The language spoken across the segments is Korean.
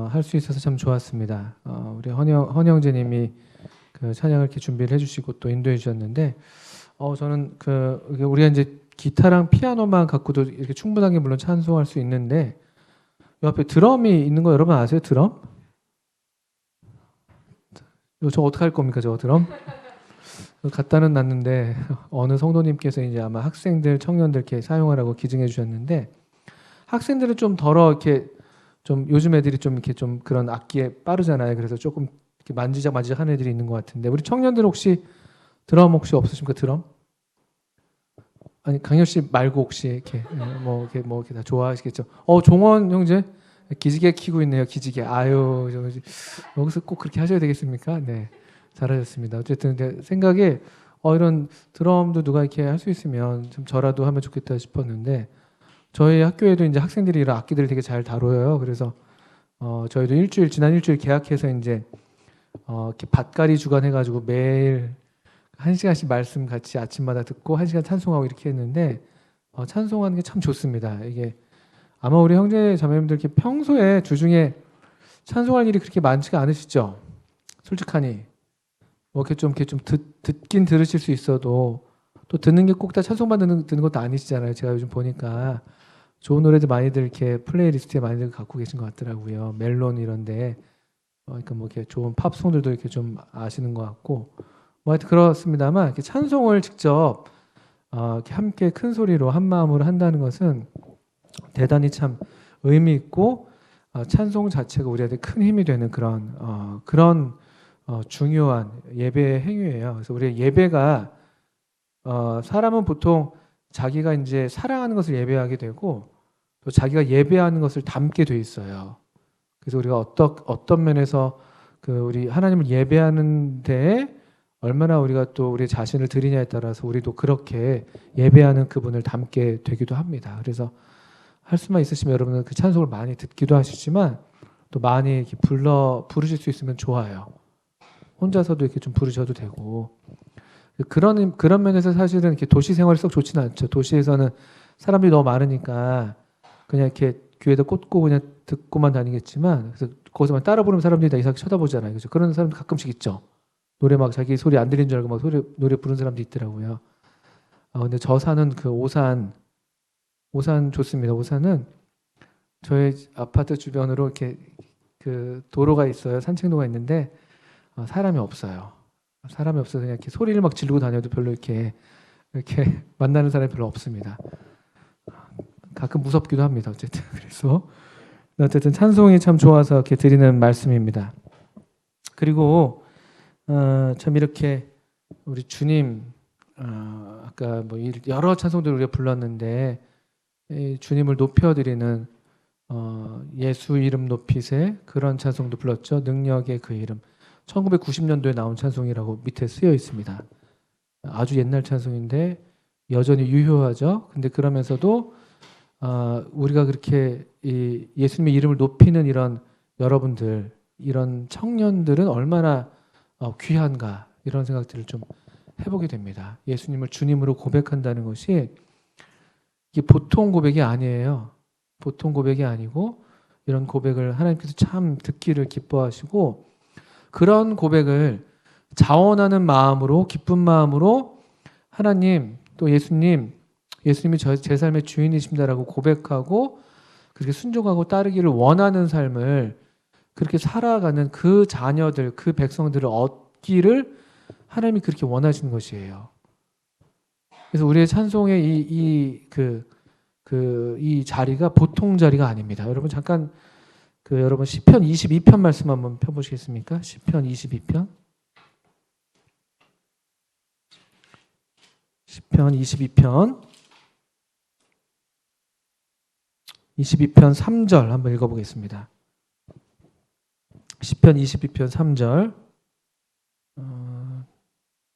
할 수 있어서 참 좋았습니다. 우리 헌영재님이 그 찬양을 이렇게 준비를 해주시고 또 인도해 주셨는데, 저는 우리가 이제 기타랑 피아노만 갖고도 이렇게 충분하게 물론 찬송할 수 있는데, 요 앞에 드럼이 있는 거 여러분 아세요? 드럼? 저 어떻게 할 겁니까, 저 드럼? 갖다는 놨는데 어느 성도님께서 이제 아마 학생들, 청년들 이렇게 사용하라고 기증해 주셨는데, 학생들은 좀 덜어 이렇게 좀 요즘 애들이 좀 이렇게 좀 그런 악기에 빠르잖아요. 그래서 조금 이렇게 만지작 하는 애들이 있는 것 같은데, 우리 청년들 혹시 드럼 혹시 없으십니까? 드럼? 아니 강렬 씨 말고 혹시 이렇게 이렇게 다 좋아하시겠죠? 종원 형제 기지개 키고 있네요. 기지개. 아유, 여기서 꼭 그렇게 하셔야 되겠습니까? 네, 잘하셨습니다. 어쨌든 내 생각에 이런 드럼도 누가 이렇게 할 수 있으면 좀 저라도 하면 좋겠다 싶었는데, 저희 학교에도 이제 학생들이 이런 악기들을 되게 잘 다뤄요. 그래서 저희도 지난 일주일 계약해서 이제 이렇게 밭갈이 주간 해가지고 매일 1시간씩 말씀 같이 아침마다 듣고 1시간 찬송하고 이렇게 했는데, 찬송하는 게 참 좋습니다. 이게 아마 우리 형제 자매님들 이렇게 평소에 주중에 찬송할 일이 그렇게 많지가 않으시죠? 솔직하니 이렇게 좀 듣긴 들으실 수 있어도 또 듣는 게 꼭 다 찬송만 듣는 것도 아니시잖아요. 제가 요즘 보니까 좋은 노래들 많이들 이렇게 플레이리스트에 많이들 갖고 계신 것 같더라고요. 멜론 이런데 그러니까 이렇게 좋은 팝송들도 이렇게 좀 아시는 것 같고, 하여튼 그렇습니다만, 이렇게 찬송을 직접 이렇게 함께 큰 소리로 한 마음으로 한다는 것은 대단히 참 의미 있고, 찬송 자체가 우리한테 큰 힘이 되는 그런 중요한 예배의 행위예요. 그래서 우리 예배가 사람은 보통 자기가 이제 사랑하는 것을 예배하게 되고, 또 자기가 예배하는 것을 담게 돼 있어요. 그래서 우리가 어떤 면에서 우리 하나님을 예배하는 데에 얼마나 우리가 또 우리 자신을 드리냐에 따라서 우리도 그렇게 예배하는 그분을 담게 되기도 합니다. 그래서 할 수만 있으시면 여러분은 그 찬송을 많이 듣기도 하시지만, 또 많이 이렇게 부르실 수 있으면 좋아요. 혼자서도 이렇게 좀 부르셔도 되고, 그런 면에서 사실은 이렇게 도시 생활이 썩 좋지는 않죠. 도시에서는 사람들이 너무 많으니까 그냥 이렇게 귀에다 꽂고 그냥 듣고만 다니겠지만, 그래서 거기서만 따라 부르면 사람들이 다 이상하게 쳐다보잖아요. 그죠? 그런 사람도 가끔씩 있죠. 노래 막 자기 소리 안 들리는 줄 알고 막 노래 부르는 사람도 있더라고요. 근데 저 사는 그 오산 좋습니다. 오산은 저희 아파트 주변으로 이렇게 그 도로가 있어요. 산책로가 있는데 사람이 없어요. 사람이 없어서 그냥 이렇게 소리를 막 지르고 다녀도 별로 이렇게 만나는 사람이 별로 없습니다. 가끔 무섭기도 합니다. 어쨌든 찬송이 참 좋아서 이렇게 드리는 말씀입니다. 그리고 참 이렇게 우리 주님, 아까 여러 찬송들을 우리가 불렀는데, 주님을 높여드리는 예수 이름 높이세, 그런 찬송도 불렀죠. 능력의 그 이름. 1990년도에 나온 찬송이라고 밑에 쓰여 있습니다. 아주 옛날 찬송인데 여전히 유효하죠. 근데 그러면서도 우리가 그렇게 예수님의 이름을 높이는 이런 여러분들, 이런 청년들은 얼마나 귀한가, 이런 생각들을 좀 해보게 됩니다. 예수님을 주님으로 고백한다는 것이 이게 보통 고백이 아니에요. 보통 고백이 아니고, 이런 고백을 하나님께서 참 듣기를 기뻐하시고, 그런 고백을 자원하는 마음으로, 기쁜 마음으로 하나님, 또 예수님이 제 삶의 주인이십니다라고 고백하고, 그렇게 순종하고 따르기를 원하는 삶을 그렇게 살아가는 그 자녀들, 그 백성들을 얻기를 하나님이 그렇게 원하시는 것이에요. 그래서 우리의 찬송의 이 자리가 보통 자리가 아닙니다. 여러분 잠깐 여러분 시편 22편 말씀 한번 펴보시겠습니까? 시편 22편. 시편 22편 3절 한번 읽어보겠습니다. 시편 22편 3절.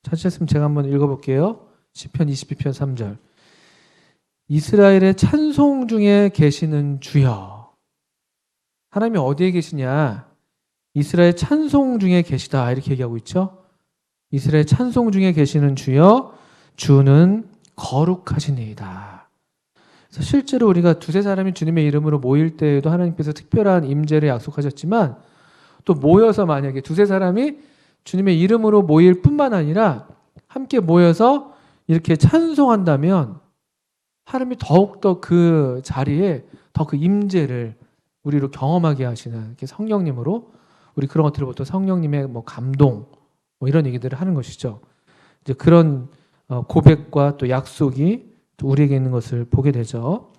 찾으셨으면 제가 한번 읽어볼게요. 시편 22편 3절. 이스라엘의 찬송 중에 계시는 주여. 하나님이 어디에 계시냐? 이스라엘 찬송 중에 계시다, 이렇게 얘기하고 있죠. 이스라엘 찬송 중에 계시는 주여, 주는 거룩하시니이다. 그래서 실제로 우리가 두세 사람이 주님의 이름으로 모일 때에도 하나님께서 특별한 임재를 약속하셨지만 또 모여서 만약에 두세 사람이 주님의 이름으로 모일 뿐만 아니라 함께 모여서 이렇게 찬송한다면 하나님이 더욱더 그 자리에 더 그 임재를 우리로 경험하게 하시는 이렇게 성령님으로 우리 그런 것들을 보통 성령님의 뭐 감동 뭐 이런 얘기들을 하는 것이죠. 이제 그런 고백과 또 약속이 또 우리에게 있는 것을 보게 되죠.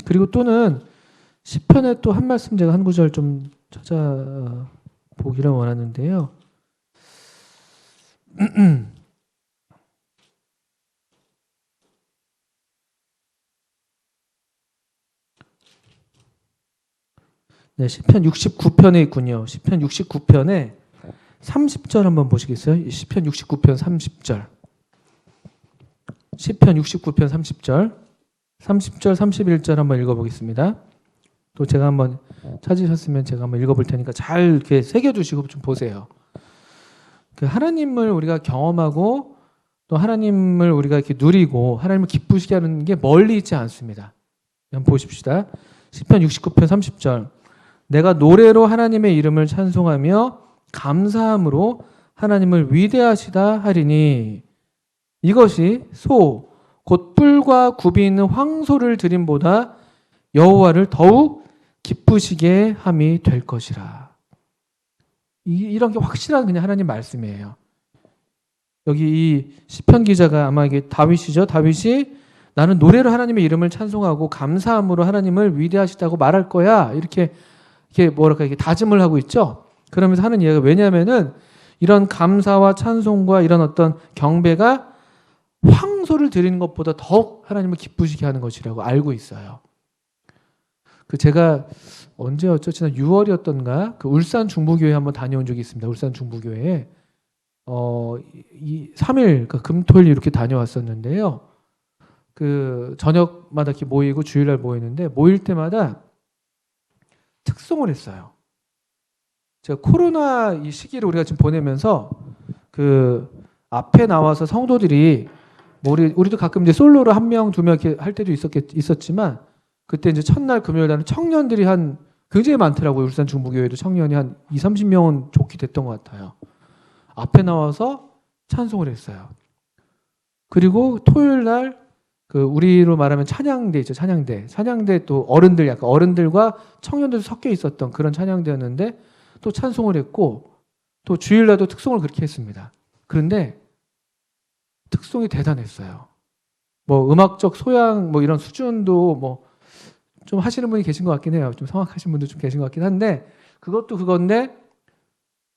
그리고 또는 시편에 또 한 말씀 제가 한 구절 좀 찾아보기를 원하는데요. 네, 시편 69편에 있군요. 시편 69편에 30절 한번 보시겠어요? 시편 69편 30절. 시편 69편 30절. 30절, 31절 한번 읽어보겠습니다. 또 제가 한번 찾으셨으면 제가 한번 읽어볼 테니까 잘 이렇게 새겨두시고 좀 보세요. 그 하나님을 우리가 경험하고 또 하나님을 우리가 이렇게 누리고 하나님을 기쁘시게 하는 게 멀리 있지 않습니다. 한번 보십시다. 시편 69편 30절. 내가 노래로 하나님의 이름을 찬송하며 감사함으로 하나님을 위대하시다 하리니 이것이 소 곧 뿔과 굽이 있는 황소를 드림보다 여호와를 더욱 기쁘시게 함이 될 것이라. 이런 게 확실한 그냥 하나님 말씀이에요. 여기 이 시편 기자가 아마 이게 다윗이죠. 다윗이 나는 노래로 하나님의 이름을 찬송하고 감사함으로 하나님을 위대하시다고 말할 거야. 이렇게 뭐랄까 이렇게 다짐을 하고 있죠. 그러면서 하는 이야기가 왜냐하면은 이런 감사와 찬송과 이런 어떤 경배가 황소를 드리는 것보다 더욱 하나님을 기쁘시게 하는 것이라고 알고 있어요. 그 제가 언제였죠? 지난 6월이었던가 그 울산 중부교회 한번 다녀온 적이 있습니다. 울산 중부교회에 3일 그러니까 금토일 이렇게 다녀왔었는데요. 그 저녁마다 이렇게 모이고 주일날 모이는데 모일 때마다 특송을 했어요. 제가 코로나 이 시기를 우리가 지금 보내면서 그 앞에 나와서 성도들이 뭐 우리도 가끔 이제 솔로로 한 명, 두 명 이렇게 할 때도 있었지만 그때 이제 첫날 금요일 날은 청년들이 한 굉장히 많더라고요. 울산 중부교회도 청년이 한 20-30명은 좋게 됐던 것 같아요. 앞에 나와서 찬송을 했어요. 그리고 토요일 날 그 우리로 말하면 찬양대 있죠. 찬양대 또 어른들 약간 어른들과 청년들 섞여 있었던 그런 찬양대였는데 또 찬송을 했고 또 주일날도 특송을 그렇게 했습니다. 그런데 특송이 대단했어요. 뭐 음악적 소양 뭐 이런 수준도 뭐 좀 하시는 분이 계신 것 같긴 해요. 좀 성악하신 분도 좀 계신 것 같긴 한데 그것도 그건데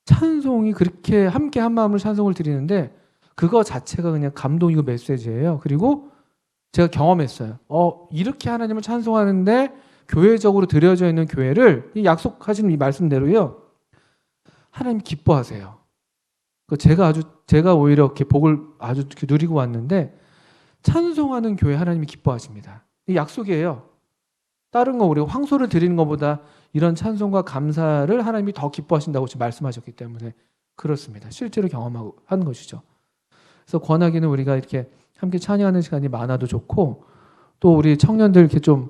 찬송이 그렇게 함께 한 마음으로 찬송을 드리는데 그거 자체가 그냥 감동이고 메시지예요. 그리고 제가 경험했어요. 이렇게 하나님을 찬송하는데 교회적으로 드려져 있는 교회를 이 약속하신 이 말씀대로요. 하나님 기뻐하세요. 제가 오히려 이렇게 복을 아주 이렇게 누리고 왔는데 찬송하는 교회 하나님이 기뻐하십니다. 이 약속이에요. 다른 거 우리가 황소를 드리는 것보다 이런 찬송과 감사를 하나님이 더 기뻐하신다고 지금 말씀하셨기 때문에 그렇습니다. 실제로 경험하고 하는 것이죠. 그래서 권하기는 우리가 이렇게 함께 찬양하는 시간이 많아도 좋고 또 우리 청년들 이렇게 좀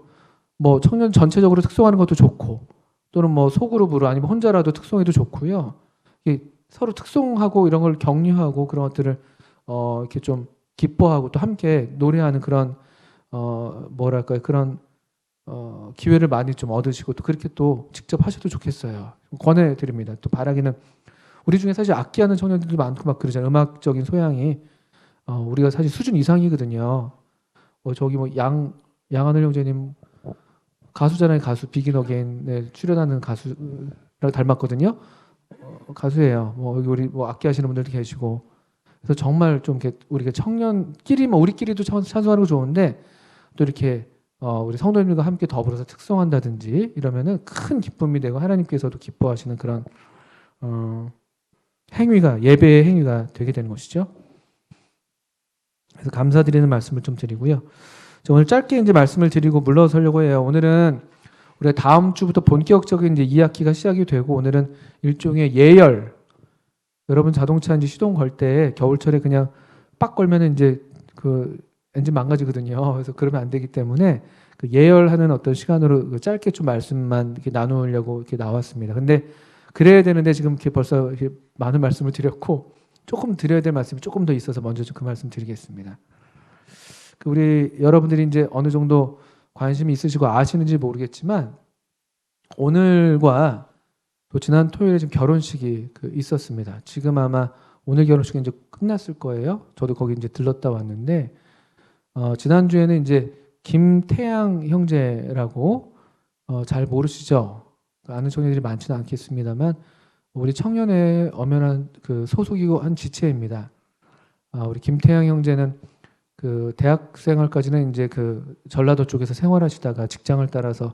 뭐 청년 전체적으로 특송하는 것도 좋고 또는 뭐 소그룹으로 아니면 혼자라도 특송해도 좋고요. 이게 서로 특송하고 이런 걸 격려하고 그런 것들을 이렇게 좀 기뻐하고 또 함께 노래하는 그런 뭐랄까요 그런 기회를 많이 좀 얻으시고 또 그렇게 또 직접 하셔도 좋겠어요. 권해드립니다. 또 바라기는 우리 중에 사실 악기하는 청년들도 많고 막 그러잖아요. 음악적인 소양이 우리가 사실 수준 이상이거든요. 저기 뭐 양하늘 형제님 가수잖아요. 가수 비긴 어게인에 출연하는 가수랑 닮았거든요. 가수예요. 뭐 여기 우리 뭐 악기 하시는 분들도 계시고 그래서 정말 좀 이렇게 우리가 청년끼리 뭐 우리끼리도 찬송하는 거 좋은데 또 이렇게 우리 성도님들과 함께 더불어서 특송한다든지 이러면은 큰 기쁨이 되고 하나님께서도 기뻐하시는 그런 행위가 예배의 행위가 되게 되는 것이죠. 그래서 감사드리는 말씀을 좀 드리고요. 오늘 짧게 이제 말씀을 드리고 물러서려고 해요. 오늘은 우리가 다음 주부터 본격적인 이제 2학기가 시작이 되고 오늘은 일종의 예열. 여러분 자동차 이제 시동 걸 때 겨울철에 그냥 빡 걸면은 이제 그 엔진 망가지거든요. 그래서 그러면 안 되기 때문에 그 예열하는 어떤 시간으로 그 짧게 좀 말씀만 이렇게 나누려고 이렇게 나왔습니다. 근데 그래야 되는데 지금 이렇게 벌써 이렇게 많은 말씀을 드렸고 조금 드려야 될 말씀이 조금 더 있어서 먼저 좀 그 말씀 드리겠습니다. 그 우리 여러분들이 이제 어느 정도 관심이 있으시고 아시는지 모르겠지만 오늘과 또 지난 토요일에 지금 결혼식이 그 있었습니다. 지금 아마 오늘 결혼식이 이제 끝났을 거예요. 저도 거기 이제 들렀다 왔는데 지난주에는 이제 김태양 형제라고 잘 모르시죠? 아는 청년들이 많지는 않겠습니다만 우리 청년의 엄연한 그 소속이고 한 지체입니다. 우리 김태양 형제는 그 대학 생활까지는 이제 그 전라도 쪽에서 생활하시다가 직장을 따라서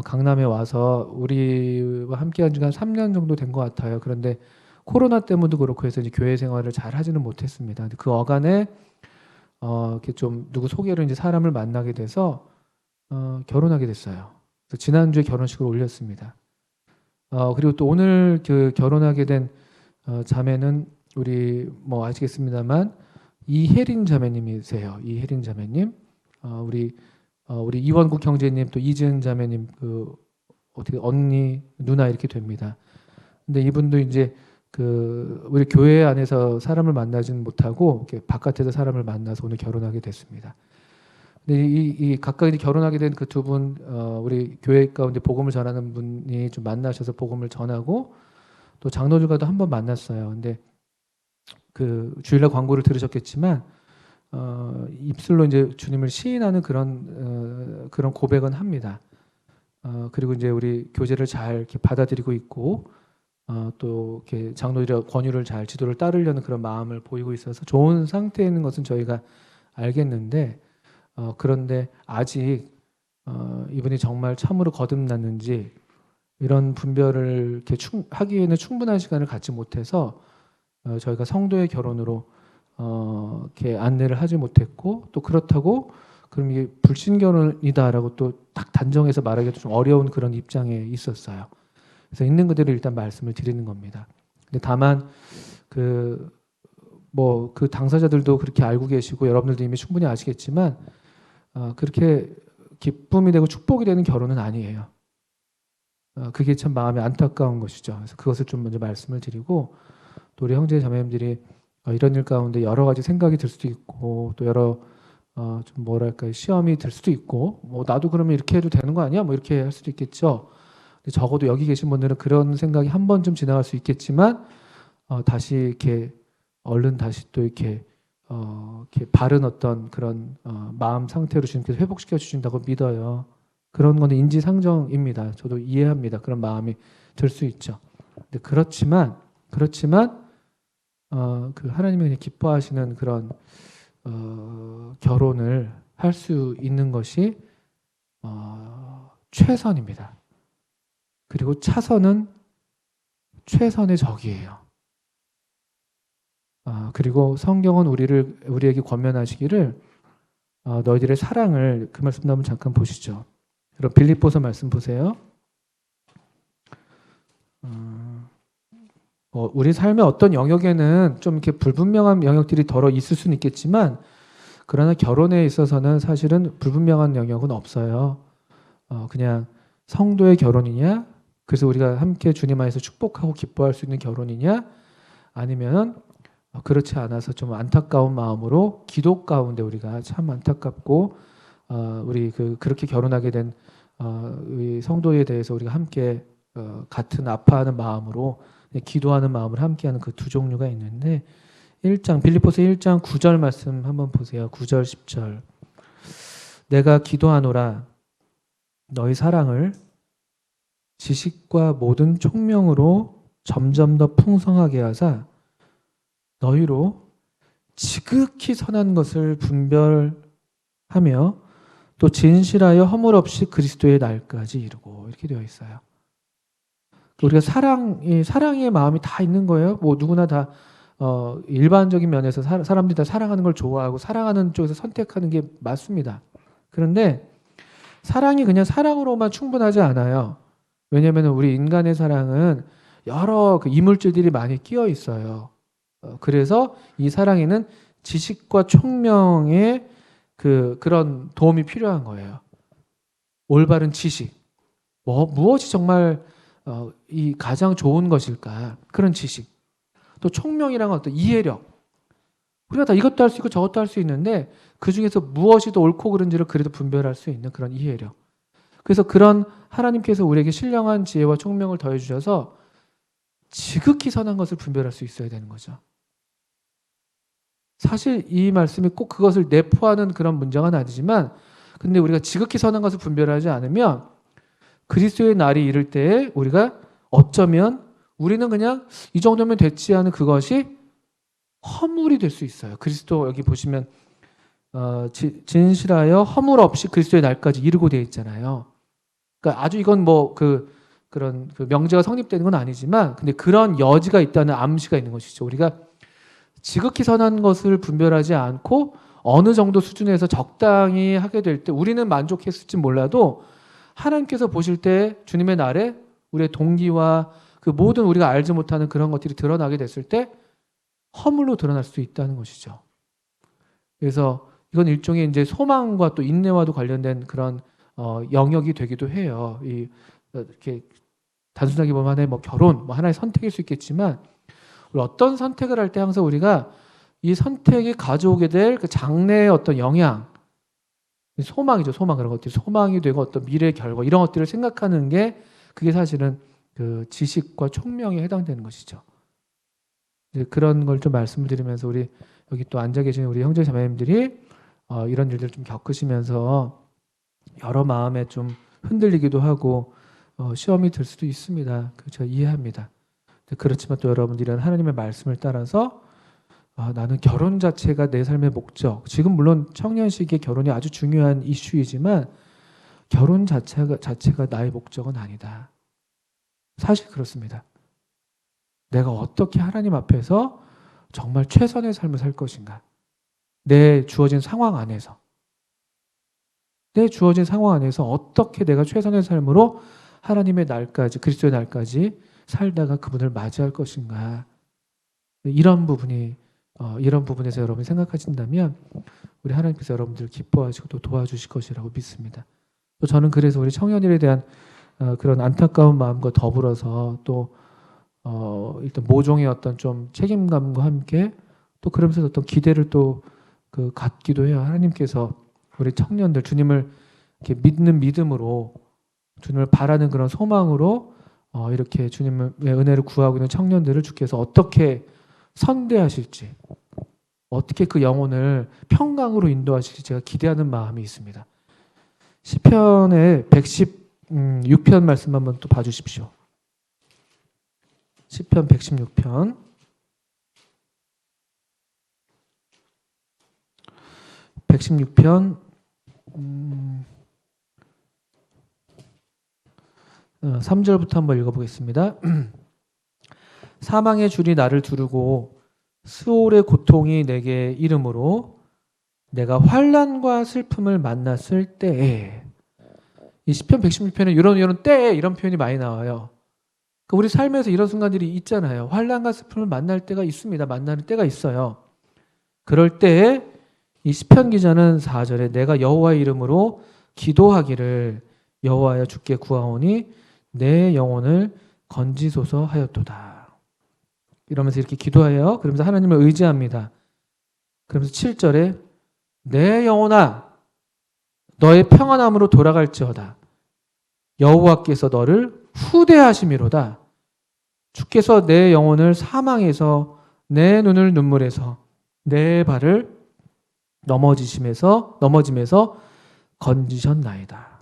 강남에 와서 우리와 함께한 지가 한 3년 정도 된 것 같아요. 그런데 코로나 때문도 그렇고 해서 이제 교회 생활을 잘 하지는 못했습니다. 근데 그 어간에 이렇게 좀 누구 소개로 이제 사람을 만나게 돼서 결혼하게 됐어요. 그래서 지난주에 결혼식을 올렸습니다. 그리고 또 오늘 그 결혼하게 된 자매는 우리 뭐 아시겠습니다만 이혜린 자매님이세요. 이혜린 자매님, 우리 이원국 형제님 또 이지은 자매님 그 어떻게 언니 누나 이렇게 됩니다. 근데 이분도 이제 그 우리 교회 안에서 사람을 만나지는 못하고 이렇게 바깥에서 사람을 만나서 오늘 결혼하게 됐습니다. 근데 이 각각 이제 결혼하게 된 그 두 분, 우리 교회 가운데 복음을 전하는 분이 좀 만나셔서 복음을 전하고 또 장로들과도 한번 만났어요. 근데 그 주일날 광고를 들으셨겠지만 입술로 이제 주님을 시인하는 그런 고백은 합니다. 그리고 이제 우리 교제를 잘 이렇게 받아들이고 있고 또 이렇게 장로들의 권유를 잘 지도를 따르려는 그런 마음을 보이고 있어서 좋은 상태에 있는 것은 저희가 알겠는데 그런데 아직 이분이 정말 참으로 거듭났는지 이런 분별을 이렇게 하기에는 충분한 시간을 갖지 못해서 저희가 성도의 결혼으로 이렇게 안내를 하지 못했고 또 그렇다고 그럼 이게 불신 결혼이다라고 또 딱 단정해서 말하기도 좀 어려운 그런 입장에 있었어요. 그래서 있는 그대로 일단 말씀을 드리는 겁니다. 근데 다만 그 당사자들도 그렇게 알고 계시고 여러분들도 이미 충분히 아시겠지만 그렇게 기쁨이 되고 축복이 되는 결혼은 아니에요. 그게 참 마음이 안타까운 것이죠. 그래서 그것을 좀 먼저 말씀을 드리고 또 우리 형제 자매님들이 이런 일 가운데 여러 가지 생각이 들 수도 있고 또 여러 좀 뭐랄까 시험이 들 수도 있고 뭐 나도 그러면 이렇게 해도 되는 거 아니야? 뭐 이렇게 할 수도 있겠죠. 근데 적어도 여기 계신 분들은 그런 생각이 한 번쯤 지나갈 수 있겠지만 다시 이렇게 얼른 다시 또 이렇게 바른 어떤 그런 마음 상태로 주님께서 회복시켜 주신다고 믿어요. 그런 건 인지상정입니다. 저도 이해합니다. 그런 마음이 들 수 있죠. 근데 그렇지만 그 하나님이 그냥 기뻐하시는 그런 결혼을 할 수 있는 것이 최선입니다. 그리고 차선은 최선의 적이에요. 그리고 성경은 우리에게 권면하시기를 너희들의 사랑을 그 말씀도 한번 잠깐 보시죠. 그럼 빌립보서 말씀 보세요. 우리 삶의 어떤 영역에는 좀 이렇게 불분명한 영역들이 덜어 있을 수는 있겠지만 그러나 결혼에 있어서는 사실은 불분명한 영역은 없어요. 그냥 성도의 결혼이냐, 그래서 우리가 함께 주님 안에서 축복하고 기뻐할 수 있는 결혼이냐, 아니면 그렇지 않아서 좀 안타까운 마음으로 기도 가운데 우리가 참 안타깝고 우리 그렇게 결혼하게 된 우리 성도에 대해서 우리가 함께 같은 아파하는 마음으로 기도하는 마음을 함께하는 그 두 종류가 있는데 빌립보서 1장 9절 말씀 한번 보세요. 9절 10절 내가 기도하노라 너희 사랑을 지식과 모든 총명으로 점점 더 풍성하게 하사 너희로 지극히 선한 것을 분별하며 또 진실하여 허물 없이 그리스도의 날까지 이루고 이렇게 되어 있어요. 우리가 사랑의 마음이 다 있는 거예요. 뭐 누구나 다 일반적인 면에서 사람들이 다 사랑하는 걸 좋아하고 사랑하는 쪽에서 선택하는 게 맞습니다. 그런데 사랑이 그냥 사랑으로만 충분하지 않아요. 왜냐하면 우리 인간의 사랑은 여러 그 이물질들이 많이 끼어 있어요. 그래서 이 사랑에는 지식과 총명의 그런 도움이 필요한 거예요. 올바른 지식, 무엇이 정말 이 가장 좋은 것일까? 그런 지식. 또 총명이란 건 어떤 이해력. 우리가 다 이것도 할 수 있고 저것도 할 수 있는데 그 중에서 무엇이 더 옳고 그른지를 그래도 분별할 수 있는 그런 이해력. 그래서 그런 하나님께서 우리에게 신령한 지혜와 총명을 더해 주셔서 지극히 선한 것을 분별할 수 있어야 되는 거죠. 사실 이 말씀이 꼭 그것을 내포하는 그런 문장은 아니지만 근데 우리가 지극히 선한 것을 분별하지 않으면 그리스도의 날이 이를 때에 우리가 어쩌면 우리는 그냥 이 정도면 됐지 하는 그것이 허물이 될 수 있어요. 그리스도 여기 보시면 진실하여 허물 없이 그리스도의 날까지 이르고 되어 있잖아요. 그러니까 아주 이건 그런 명제가 성립되는 건 아니지만 근데 그런 여지가 있다는 암시가 있는 것이죠. 우리가 지극히 선한 것을 분별하지 않고 어느 정도 수준에서 적당히 하게 될 때 우리는 만족했을지 몰라도 하나님께서 보실 때 주님의 날에 우리의 동기와 그 모든 우리가 알지 못하는 그런 것들이 드러나게 됐을 때 허물로 드러날 수 있다는 것이죠. 그래서 이건 일종의 이제 소망과 또 인내와도 관련된 그런 영역이 되기도 해요. 이렇게 단순하게 보면 하나의 결혼, 하나의 선택일 수 있겠지만 우리 어떤 선택을 할 때 항상 우리가 이 선택이 가져오게 될 그 장래의 어떤 영향, 소망이죠. 소망 그런 것들이 소망이 되고 어떤 미래의 결과 이런 것들을 생각하는 게 그게 사실은 그 지식과 총명에 해당되는 것이죠. 그런 걸 좀 말씀을 드리면서 우리 여기 또 앉아 계신 우리 형제 자매님들이 이런 일들을 좀 겪으시면서 여러 마음에 좀 흔들리기도 하고 시험이 들 수도 있습니다. 제가 이해합니다. 그렇지만 또 여러분들이 하나님의 말씀을 따라서 나는 결혼 자체가 내 삶의 목적. 지금 물론 청년 시기에 결혼이 아주 중요한 이슈이지만 결혼 자체가 나의 목적은 아니다. 사실 그렇습니다. 내가 어떻게 하나님 앞에서 정말 최선의 삶을 살 것인가. 내 주어진 상황 안에서. 내 주어진 상황 안에서 어떻게 내가 최선의 삶으로 하나님의 날까지, 그리스도의 날까지 살다가 그분을 맞이할 것인가. 이런 부분에서 여러분이 생각하신다면 우리 하나님께서 여러분들을 기뻐하시고 또 도와주실 것이라고 믿습니다. 또 저는 그래서 우리 청년일에 대한 그런 안타까운 마음과 더불어서 또 일단 모종의 어떤 좀 책임감과 함께 또 그러면서 어떤 기대를 또 갖기도 해요. 하나님께서 우리 청년들 주님을 이렇게 믿는 믿음으로 주님을 바라는 그런 소망으로 이렇게 주님의 은혜를 구하고 있는 청년들을 주께서 어떻게 선대하실지 어떻게 그 영혼을 평강으로 인도하실지 제가 기대하는 마음이 있습니다. 시편의 116편 말씀 한번 또 봐주십시오. 시편 116편 116편 3절부터 한번 읽어보겠습니다. 사망의 줄이 나를 두르고 스올의 고통이 내게 이름으로 내가 환난과 슬픔을 만났을 때에 이 시편 116편에 이런 때에 이런 표현이 많이 나와요. 그러니까 우리 삶에서 이런 순간들이 있잖아요. 환난과 슬픔을 만날 때가 있습니다. 만나는 때가 있어요. 그럴 때에 이 시편 기자는 4절에 내가 여호와의 이름으로 기도하기를 여호와여 주께 구하오니 내 영혼을 건지소서 하였도다. 이러면서 이렇게 기도해요. 그러면서 하나님을 의지합니다. 그러면서 7절에 내 영혼아 너의 평안함으로 돌아갈지어다. 여호와께서 너를 후대하심이로다. 주께서 내 영혼을 사망에서 내 눈을 눈물에서 내 발을 넘어짐에서 건지셨나이다.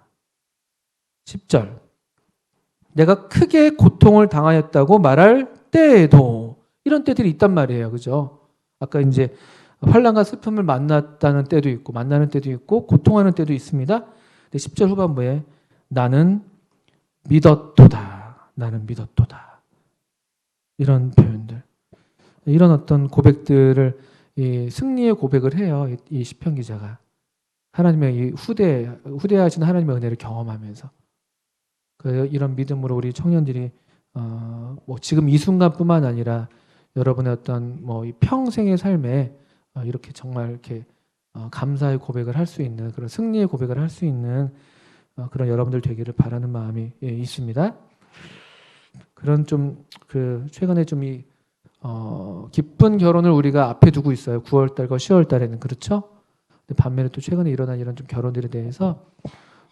10절 내가 크게 고통을 당하였다고 말할 때에도 이런 때들이 있단 말이에요. 그죠? 아까 이제 환난과 슬픔을 만났다는 때도 있고 만나는 때도 있고 고통하는 때도 있습니다. 근데 10절 후반부에 나는 믿었도다. 나는 믿었도다. 이런 표현들. 이런 어떤 고백들을 이 승리의 고백을 해요. 이 시편 기자가. 하나님의 이 후대하신 하나님의 은혜를 경험하면서. 이런 믿음으로 우리 청년들이 지금 이 순간뿐만 아니라 여러분의 어떤 이 평생의 삶에 이렇게 정말 이렇게 감사의 고백을 할 수 있는 그런 승리의 고백을 할 수 있는 그런 여러분들 되기를 바라는 마음이 있습니다. 그런 좀 그 최근에 좀 이 기쁜 결혼을 우리가 앞에 두고 있어요. 9월 달과 10월 달에는 그렇죠. 근데 반면에 또 최근에 일어난 이런 좀 결혼들에 대해서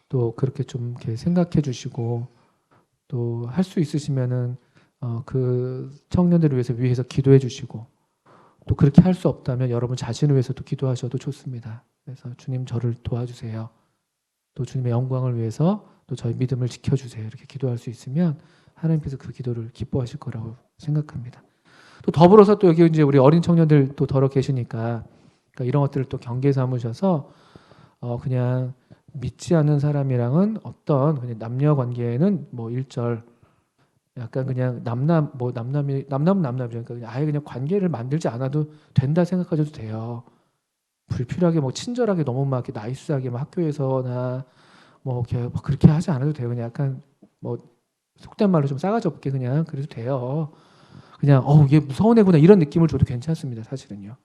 또 그렇게 좀 이렇게 생각해 주시고 또 할 수 있으시면은 그 청년들을 위해서 기도해 주시고 또 그렇게 할 수 없다면 여러분 자신을 위해서도 기도하셔도 좋습니다. 그래서 주님 저를 도와주세요. 또 주님의 영광을 위해서 또 저희 믿음을 지켜주세요. 이렇게 기도할 수 있으면 하나님께서 그 기도를 기뻐하실 거라고 생각합니다. 또 더불어서 또 여기 이제 우리 어린 청년들 또 더러 계시니까 그러니까 이런 것들을 또 경계 삼으셔서 그냥 믿지 않는 사람이랑은 어떤 그냥 남녀 관계에는 뭐 일절 약간 그냥 남남은 남남이죠. 그러니까 그냥 아예 그냥 관계를 만들지 않아도 된다 생각하셔도 돼요. 불필요하게 뭐 친절하게 너무 막 이렇게 나이스하게 막 학교에서나 뭐 이렇게 막 그렇게 하지 않아도 돼요. 그냥 약간 뭐 속된 말로 좀 싸가지 없게 그냥 그래도 돼요. 그냥 얘 무서운 애구나 이런 느낌을 줘도 괜찮습니다. 사실은요.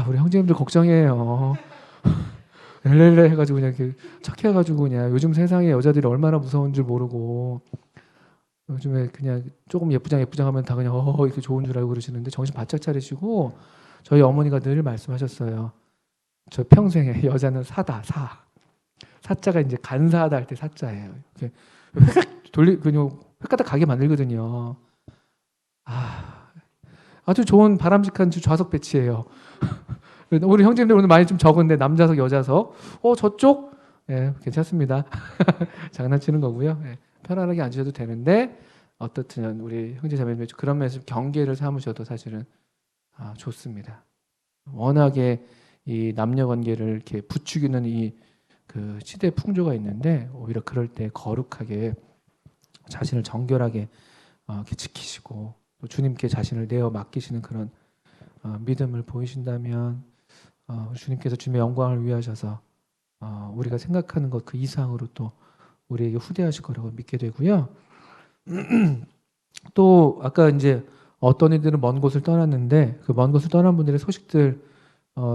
우리 형제님들 걱정해요. 렐렐레 해가지고 그냥 이렇게 착해가지고 그냥 요즘 세상에 여자들이 얼마나 무서운 줄 모르고 요즘에 그냥 조금 예쁘장 하면 다 그냥 이렇게 좋은 줄 알고 그러시는데 정신 바짝 차리시고 저희 어머니가 늘 말씀하셨어요. 저 평생에 여자는 사다 사자가 이제 간사하다 할 때 사자예요. 이렇게 그냥 획가닥 가게 만들거든요. 아주 좋은 바람직한 좌석 배치예요. 우리 형제님들 오늘 많이 좀 적은데 남자석 여자석 저쪽 괜찮습니다. 장난치는 거고요. 편안하게 앉으셔도 되는데 어떻든 우리 형제자매들 그런 면에서 경계를 삼으셔도 사실은 좋습니다. 워낙에 이 남녀 관계를 이렇게 부추기는 이 그 시대 풍조가 있는데 오히려 그럴 때 거룩하게 자신을 정결하게 이렇게 지키시고 또 주님께 자신을 내어 맡기시는 그런 믿음을 보이신다면 주님께서 주님의 영광을 위하셔서 우리가 생각하는 것 그 이상으로 또 우리에게 후대하실 거라고 믿게 되고요. 또 아까 이제 어떤 이들은 먼 곳을 떠났는데 그 먼 곳을 떠난 분들의 소식들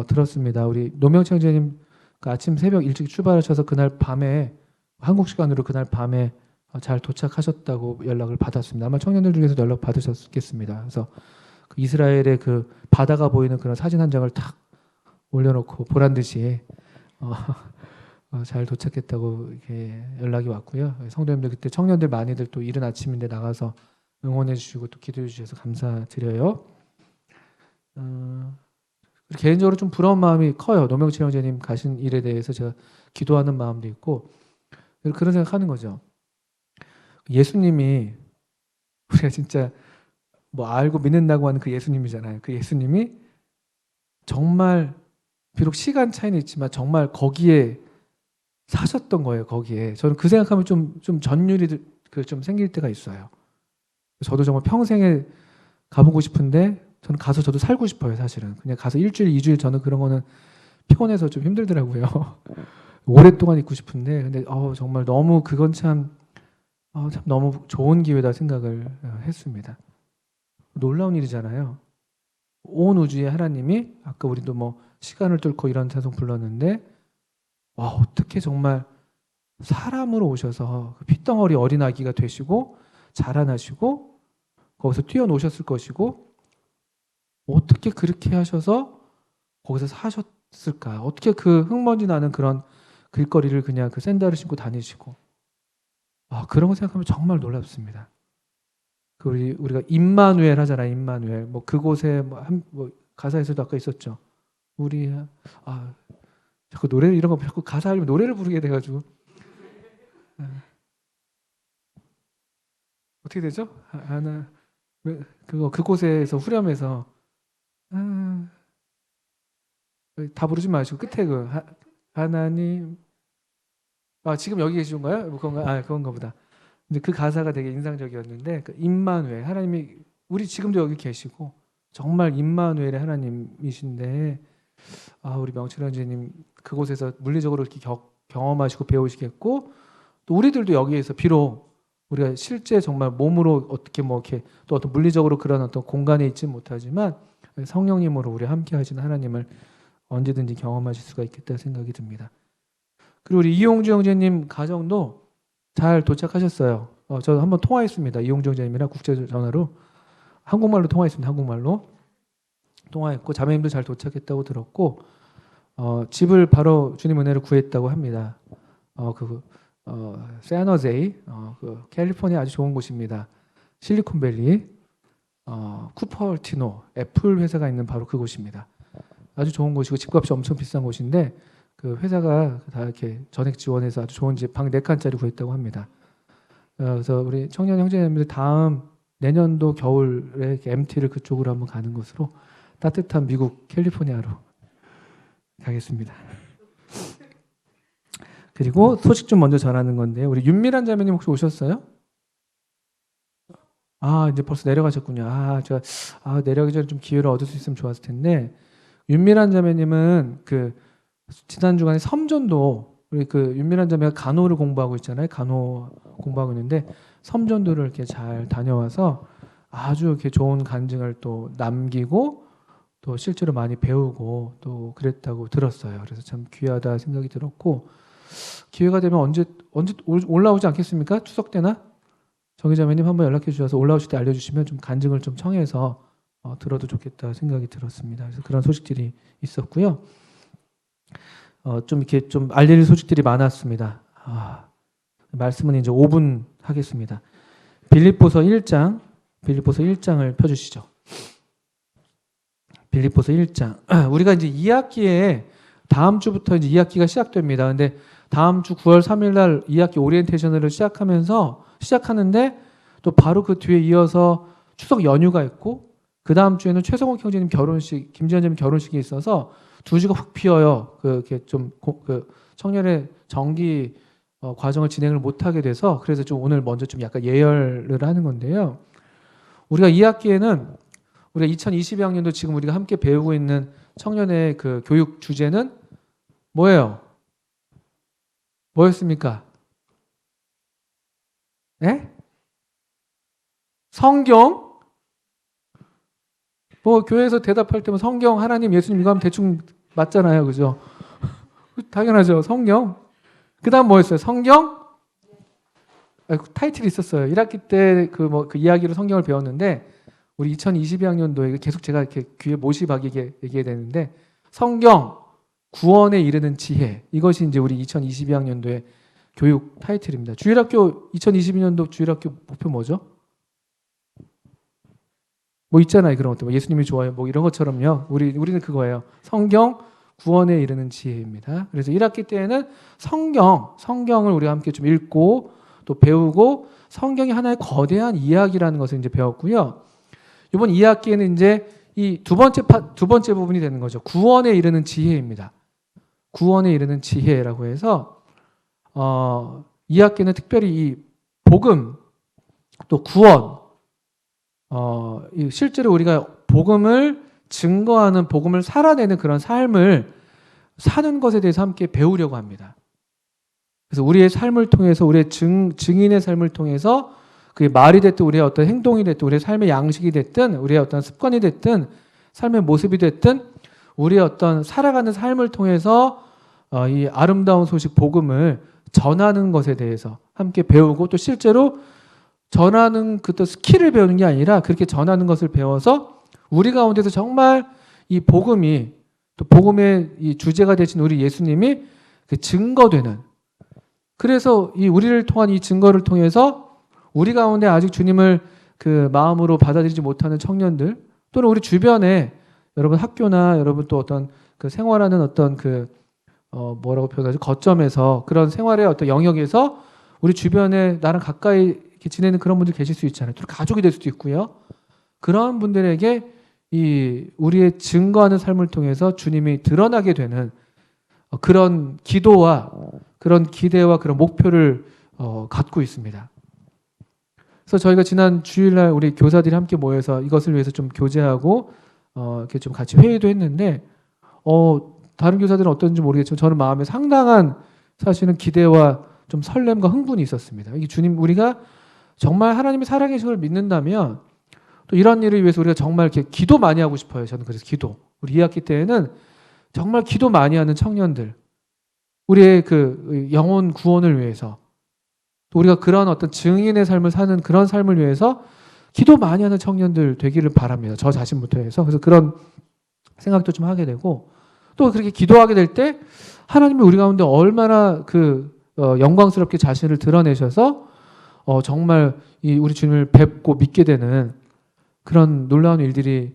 들었습니다. 우리 노명창제님 아침 새벽 일찍 출발하셔서 그날 밤에 한국 시간으로 그날 밤에 잘 도착하셨다고 연락을 받았습니다. 아마 청년들 중에서 연락 받으셨겠습니다. 그래서 그 이스라엘의 그 바다가 보이는 그런 사진 한 장을 탁 올려놓고 보란 듯이 잘 도착했다고 이렇게 연락이 왔고요. 성도님들 그때 청년들 많이들 또 이른 아침인데 나가서 응원해 주시고 또 기도해 주셔서 감사드려요. 개인적으로 좀 부러운 마음이 커요. 노명치 형제님 가신 일에 대해서 제가 기도하는 마음도 있고 그런 생각하는 거죠. 예수님이 우리가 진짜 뭐 알고 믿는다고 하는 그 예수님이잖아요. 그 예수님이 정말 비록 시간 차이는 있지만 정말 거기에 사셨던 거예요. 거기에 저는 그 생각하면 좀 전율이 좀 생길 때가 있어요. 저도 정말 평생에 가보고 싶은데 저는 가서 저도 살고 싶어요. 사실은 그냥 가서 일주일, 2주일 저는 그런 거는 피곤해서 좀 힘들더라고요. 오랫동안 있고 싶은데 근데 정말 너무 그건 참 너무 좋은 기회다 생각을 했습니다. 놀라운 일이잖아요. 온 우주의 하나님이 아까 우리도 뭐 시간을 뚫고 이런 찬송 불렀는데 어떻게 정말 사람으로 오셔서 핏덩어리 어린아기가 되시고 자라나시고 거기서 뛰어노셨을 것이고 어떻게 그렇게 하셔서 거기서 사셨을까? 어떻게 그 흙먼지 나는 그런 길거리를 그냥 그 샌들을 신고 다니시고 그런 거 생각하면 정말 놀랍습니다. 우리가 임마누엘 하잖아요. 임마누엘. 뭐 그곳에 뭐 가사에서도 아까 있었죠. 우리 자꾸 노래를 이런 거 자꾸 가사 알면 노래를 부르게 돼가지고 어떻게 되죠? 하나 그곳에서 후렴에서 다 부르지 마시고 끝에 하나님 지금 여기 계신 건가요? 뭐 그건가 보다. 근데 그 가사가 되게 인상적이었는데 임마누엘 하나님이 우리 지금도 여기 계시고 정말 임마누엘의 하나님이신데 우리 명철 형제님 그곳에서 물리적으로 이렇게 경험하시고 배우시겠고 또 우리들도 여기에서 비록 우리가 실제 정말 몸으로 어떻게 뭐 이렇게 또 어떤 물리적으로 그런 어떤 공간에 있지 못하지만 성령님으로 우리 함께 하시는 하나님을 언제든지 경험하실 수가 있겠다 생각이 듭니다. 그리고 우리 이용주 형제님 가정도 잘 도착하셨어요. 저 한번 통화했습니다. 이용주 형제님이랑 국제 전화로 한국말로 통화했습니다. 한국말로 통화했고 자매님도 잘 도착했다고 들었고 집을 바로 주님 은혜로 구했다고 합니다. 샌호제이 그 캘리포니아 아주 좋은 곳입니다. 실리콘밸리 쿠퍼티노 애플 회사가 있는 바로 그곳입니다. 아주 좋은 곳이고 집값이 엄청 비싼 곳인데 그 회사가 다 이렇게 전액 지원해서 아주 좋은 집 방 4칸짜리 구했다고 합니다. 그래서 우리 청년 형제님들 다음 내년도 겨울에 MT를 그쪽으로 한번 가는 것으로 따뜻한 미국 캘리포니아로 가겠습니다. 그리고 소식 좀 먼저 전하는 건데 우리 윤미란 자매님 혹시 오셨어요? 이제 벌써 내려가셨군요. 제가 내려가기 전에 좀 기회를 얻을 수 있으면 좋았을 텐데 윤미란 자매님은 그 지난 주간에 섬전도 우리 그 윤미란 자매가 간호를 공부하고 있잖아요. 간호 공부하고 있는데 섬전도를 이렇게 잘 다녀와서 아주 이렇게 좋은 간증을 또 남기고 또 실제로 많이 배우고 또 그랬다고 들었어요. 그래서 참 귀하다 생각이 들었고 기회가 되면 언제 올라오지 않겠습니까? 추석 때나 정희자매님 한번 연락해 주셔서 올라오실 때 알려주시면 좀 간증을 좀 청해서 들어도 좋겠다 생각이 들었습니다. 그래서 그런 소식들이 있었고요. 좀 이렇게 좀 알릴 소식들이 많았습니다. 말씀은 이제 5분 하겠습니다. 빌립보서 1장을 펴주시죠. 빌립보서 1장. 우리가 이제 2학기에 다음 주부터 이제 2학기가 시작됩니다. 근데 다음 주 9월 3일 날 2학기 오리엔테이션을 시작하는데 또 바로 그 뒤에 이어서 추석 연휴가 있고 그 다음 주에는 최성욱 형제님 결혼식, 김지현 형제님 결혼식이 있어서 두 주가 확 비어요. 그렇게 좀 청년의 정기 과정을 진행을 못하게 돼서 그래서 좀 오늘 먼저 좀 약간 예열을 하는 건데요. 우리가 2학기에는 우리가 2022학년도 지금 우리가 함께 배우고 있는 청년의 그 교육 주제는 뭐예요? 뭐였습니까? 네? 성경? 뭐 교회에서 대답할 때면 성경, 하나님, 예수님 이거 하면 대충 맞잖아요. 그죠? 당연하죠. 성경. 그 다음 뭐였어요? 성경? 타이틀이 있었어요. 1학기 때 그 이야기로 성경을 배웠는데 우리 2022학년도에 계속 제가 이렇게 귀에 못이 박이게 얘기해야 되는데 성경, 구원에 이르는 지혜. 이것이 이제 우리 2022학년도의 교육 타이틀입니다. 주일학교 2022년도 주일학교 목표 뭐죠? 뭐 있잖아요. 그런 것들. 뭐 예수님이 좋아요. 뭐 이런 것처럼요. 우리는 그거예요. 성경, 구원에 이르는 지혜입니다. 그래서 1학기 때에는 성경을 우리가 함께 좀 읽고 또 배우고 성경이 하나의 거대한 이야기라는 것을 이제 배웠고요. 이번 2학기에는 이제 이 두 번째 부분이 되는 거죠. 구원에 이르는 지혜입니다. 구원에 이르는 지혜라고 해서 2학기는 특별히 이 복음 또 구원 실제로 우리가 복음을 증거하는 복음을 살아내는 그런 삶을 사는 것에 대해서 함께 배우려고 합니다. 그래서 우리의 삶을 통해서 우리의 증인의 삶을 통해서 그게 말이 됐든 우리의 어떤 행동이 됐든 우리의 삶의 양식이 됐든 우리의 어떤 습관이 됐든 삶의 모습이 됐든 우리의 어떤 살아가는 삶을 통해서 이 아름다운 소식 복음을 전하는 것에 대해서 함께 배우고 또 실제로 전하는 그 또 스킬을 배우는 게 아니라 그렇게 전하는 것을 배워서 우리 가운데서 정말 이 복음이 또 복음의 이 주제가 되신 우리 예수님이 그 증거되는 그래서 이 우리를 통한 이 증거를 통해서 우리 가운데 아직 주님을 그 마음으로 받아들이지 못하는 청년들 또는 우리 주변에 여러분 학교나 여러분 또 어떤 그 생활하는 어떤 그 뭐라고 표현하죠? 거점에서 그런 생활의 어떤 영역에서 우리 주변에 나랑 가까이 이렇게 지내는 그런 분들 계실 수 있잖아요. 또 가족이 될 수도 있고요. 그런 분들에게 이 우리의 증거하는 삶을 통해서 주님이 드러나게 되는 그런 기도와 그런 기대와 그런 목표를 갖고 있습니다. 그래서 저희가 지난 주일날 우리 교사들이 함께 모여서 이것을 위해서 좀 교제하고 이렇게 좀 같이 회의도 했는데 다른 교사들은 어떤지 모르겠지만 저는 마음에 상당한 사실은 기대와 좀 설렘과 흥분이 있었습니다. 이게 주님 우리가 정말 하나님이 살아계신 걸 믿는다면 또 이런 일을 위해서 우리가 정말 이렇게 기도 많이 하고 싶어요. 저는 그래서 기도. 우리 2학기 때에는 정말 기도 많이 하는 청년들, 우리의 그 영혼 구원을 위해서, 또 우리가 그런 어떤 증인의 삶을 사는 그런 삶을 위해서 기도 많이 하는 청년들 되기를 바랍니다. 저 자신부터 해서. 그래서 그런 생각도 좀 하게 되고, 또 그렇게 기도하게 될 때 하나님이 우리 가운데 얼마나 영광스럽게 자신을 드러내셔서 정말 우리 주님을 뵙고 믿게 되는 그런 놀라운 일들이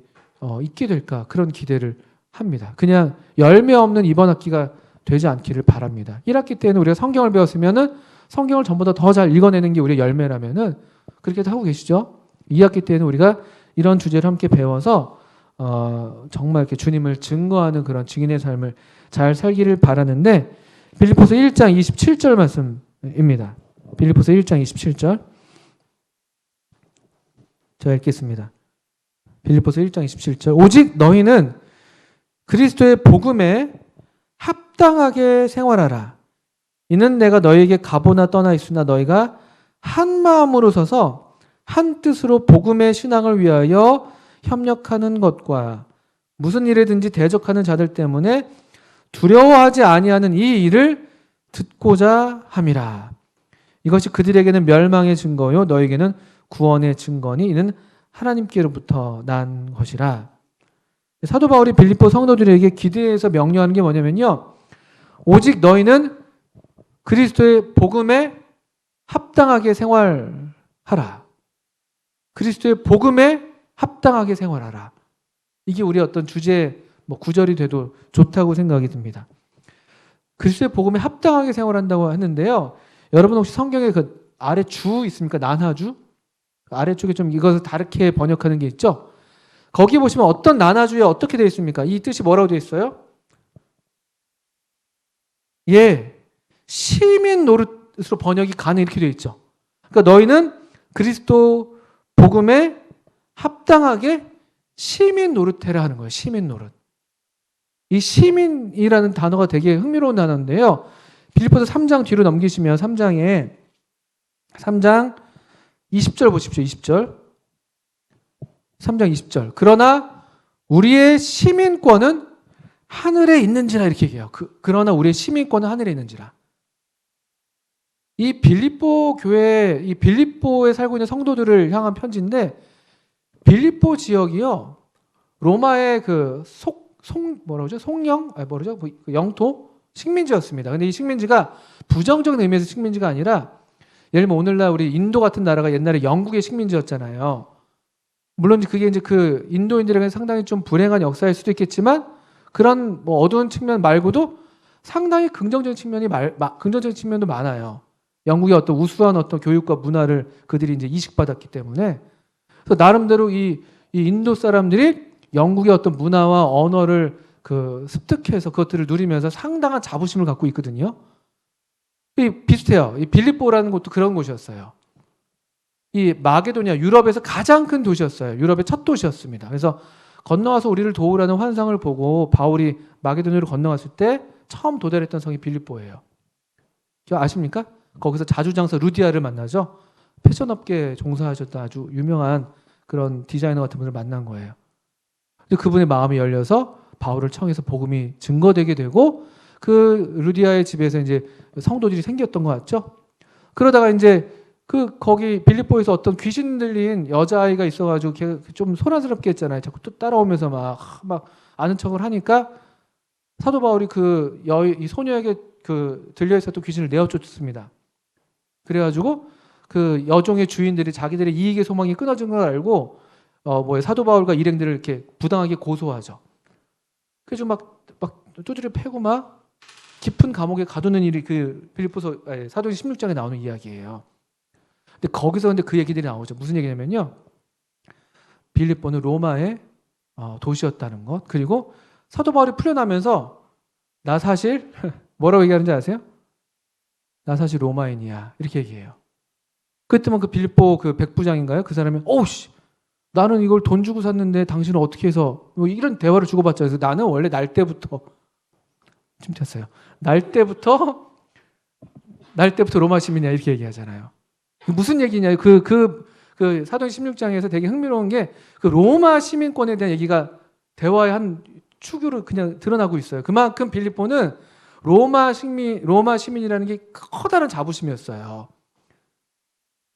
있게 될까, 그런 기대를 합니다. 그냥 열매 없는 이번 학기가 되지 않기를 바랍니다. 1학기 때는 우리가 성경을 배웠으면은 성경을 전보다 더 잘 읽어내는 게 우리의 열매라면은 그렇게 하고 계시죠? 2학기 때는 우리가 이런 주제를 함께 배워서 정말 이렇게 주님을 증거하는 그런 증인의 삶을 잘 살기를 바라는데, 빌립보서 1장 27절 말씀입니다. 빌립보서 1장 27절. 제가 읽겠습니다. 빌립보서 1장 27절. 오직 너희는 그리스도의 복음에 합당하게 생활하라. 이는 내가 너희에게 가보나 떠나 있으나 너희가 한 마음으로 서서 한 뜻으로 복음의 신앙을 위하여 협력하는 것과 무슨 일에든지 대적하는 자들 때문에 두려워하지 아니하는 이 일을 듣고자 함이라. 이것이 그들에게는 멸망의 증거요 너에게는 구원의 증거니 이는 하나님께로부터 난 것이라. 사도 바울이 빌립보 성도들에게 기대해서 명령하는 게 뭐냐면요, 오직 너희는 그리스도의 복음에 합당하게 생활하라. 그리스도의 복음에 합당하게 생활하라. 이게 우리 어떤 주제 구절이 돼도 좋다고 생각이 듭니다. 그리스도의 복음에 합당하게 생활한다고 하는데요, 여러분 혹시 성경에 그 아래 주 있습니까? 난하주? 아래쪽에 좀 이것을 다르게 번역하는 게 있죠? 거기 보시면 어떤 난하주에 어떻게 되어 있습니까? 이 뜻이 뭐라고 되어 있어요? 예, 시민 노릇으로 번역이 가능, 이렇게 되어 있죠. 그러니까 너희는 그리스도 복음에 합당하게 시민 노릇해라 하는 거예요. 시민 노릇. 이 시민이라는 단어가 되게 흥미로운 단어인데요. 빌립보서 3장 뒤로 넘기시면 3장 20절 보십시오. 20절. 3장 20절. 그러나 우리의 시민권은 하늘에 있는지라, 이렇게 얘기해요. 그러나 우리의 시민권은 하늘에 있는지라. 이 빌립보 교회, 이 빌립보에 살고 있는 성도들을 향한 편지인데, 빌립보 지역이요, 로마의 영토? 식민지였습니다. 근데 이 식민지가 부정적인 의미에서 식민지가 아니라, 예를 들면 오늘날 우리 인도 같은 나라가 옛날에 영국의 식민지였잖아요. 물론 그게 이제 그 인도인들에게는 상당히 좀 불행한 역사일 수도 있겠지만, 그런 어두운 측면 말고도 상당히 긍정적인 측면도 많아요. 영국의 어떤 우수한 어떤 교육과 문화를 그들이 이제 이식받았기 때문에. 그래서 나름대로 이 인도 사람들이 영국의 어떤 문화와 언어를 습득해서 그것들을 누리면서 상당한 자부심을 갖고 있거든요. 비슷해요. 이 빌립보라는 곳도 그런 곳이었어요. 이 마게도니아, 유럽에서 가장 큰 도시였어요. 유럽의 첫 도시였습니다. 그래서 건너와서 우리를 도우라는 환상을 보고 바울이 마게도니아로 건너갔을 때 처음 도달했던 성이 빌립보예요. 아십니까? 거기서 자주장사 루디아를 만나죠. 패션업계에 종사하셨던 아주 유명한 그런 디자이너 같은 분을 만난 거예요. 근데 그분의 마음이 열려서 바울을 청해서 복음이 증거되게 되고, 그 루디아의 집에서 이제 성도들이 생겼던 것 같죠. 그러다가 이제 거기 빌립보에서 어떤 귀신 들린 여자아이가 있어가지고 걔 좀 소란스럽게 했잖아요. 자꾸 또 따라오면서 막 아는 척을 하니까 사도 바울이 이 소녀에게 들려 있었던 귀신을 내어 쫓습니다. 그래가지고 그 여종의 주인들이 자기들의 이익의 소망이 끊어진 걸 알고 사도 바울과 일행들을 이렇게 부당하게 고소하죠. 그래서 막 두드려 패고 막 깊은 감옥에 가두는 일이 빌립보서 사도행 16장에 나오는 이야기예요. 근데 거기서 그 얘기들이 나오죠. 무슨 얘기냐면요, 빌립보는 로마의 도시였다는 것. 그리고 사도 바울이 풀려나면서 나 사실 뭐라고 얘기하는지 아세요? 나 사실 로마인이야, 이렇게 얘기해요. 그랬더니 빌립보 백부장인가요? 그 사람이 나는 이걸 돈 주고 샀는데 당신은 어떻게 해서, 이런 대화를 주고받죠. 그래서 나는 원래 날 때부터 로마 시민이야, 이렇게 얘기하잖아요. 무슨 얘기냐? 사도행 16장에서 되게 흥미로운 게 로마 시민권에 대한 얘기가 대화의 한 축으로 그냥 드러나고 있어요. 그만큼 빌립보는 로마 시민이라는 게 커다란 자부심이었어요.